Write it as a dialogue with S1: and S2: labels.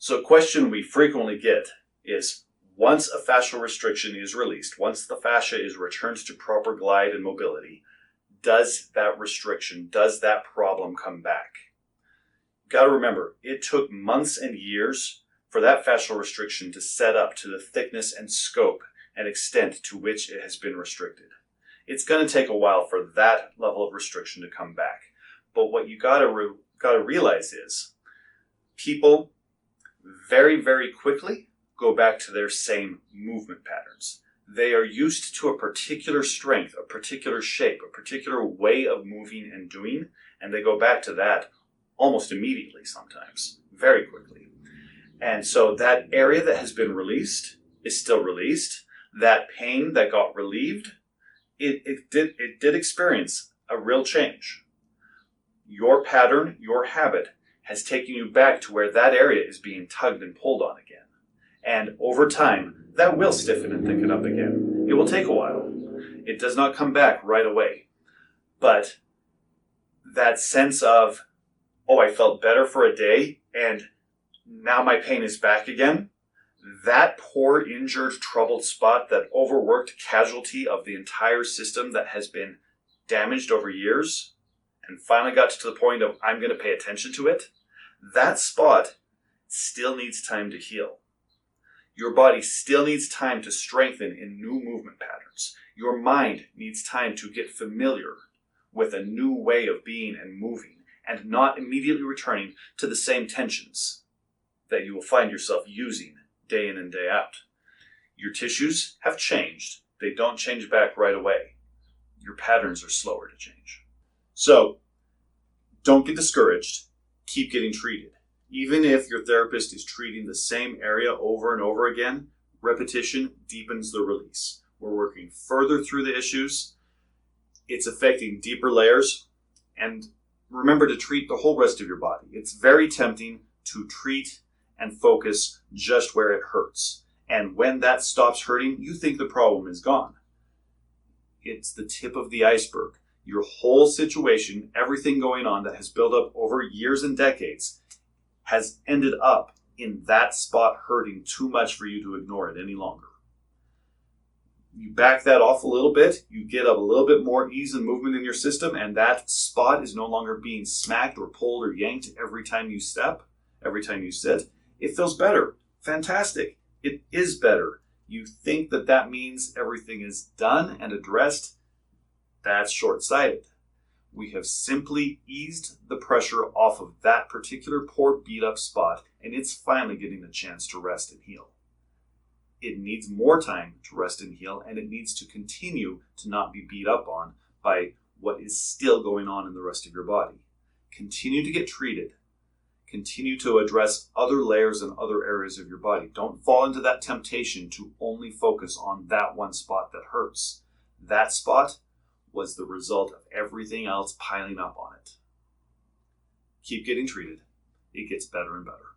S1: So a question we frequently get is, once a fascial restriction is released, once the fascia is returned to proper glide and mobility, does that restriction, does that problem come back? You've got to remember, it took months and years for that fascial restriction to set up to the thickness and scope and extent to which it has been restricted. It's going to take a while for that level of restriction to come back. But what you got to realize is, people very, very quickly go back to their same movement patterns. They are used to a particular strength, a particular shape, a particular way of moving and doing, and they go back to that almost immediately sometimes, very quickly. And so that area that has been released is still released. That pain that got relieved, it did experience a real change. Your pattern, your habit, has taken you back to where that area is being tugged and pulled on again. And over time, that will stiffen and thicken up again. It will take a while. It does not come back right away. But that sense of, oh, I felt better for a day and now my pain is back again, that poor, injured, troubled spot, that overworked casualty of the entire system that has been damaged over years, and finally got to the point of, I'm going to pay attention to it, that spot still needs time to heal. Your body still needs time to strengthen in new movement patterns. Your mind needs time to get familiar with a new way of being and moving, and not immediately returning to the same tensions that you will find yourself using day in and day out. Your tissues have changed. They don't change back right away. Your patterns are slower to change. So, don't get discouraged. Keep getting treated. Even if your therapist is treating the same area over and over again, repetition deepens the release. We're working further through the issues. It's affecting deeper layers. And remember to treat the whole rest of your body. It's very tempting to treat and focus just where it hurts. And when that stops hurting, you think the problem is gone. It's the tip of the iceberg. Your whole situation, everything going on that has built up over years and decades, has ended up in that spot hurting too much for you to ignore it any longer. You back that off a little bit, you get a little bit more ease and movement in your system, and that spot is no longer being smacked or pulled or yanked every time you step, every time you sit. It feels better. Fantastic. It is better. You think that that means everything is done and addressed. That's short-sighted. We have simply eased the pressure off of that particular poor beat-up spot, and it's finally getting a chance to rest and heal. It needs more time to rest and heal, and it needs to continue to not be beat up on by what is still going on in the rest of your body. Continue to get treated. Continue to address other layers and other areas of your body. Don't fall into that temptation to only focus on that one spot that hurts. That spot was the result of everything else piling up on it. Keep getting treated. It gets better and better.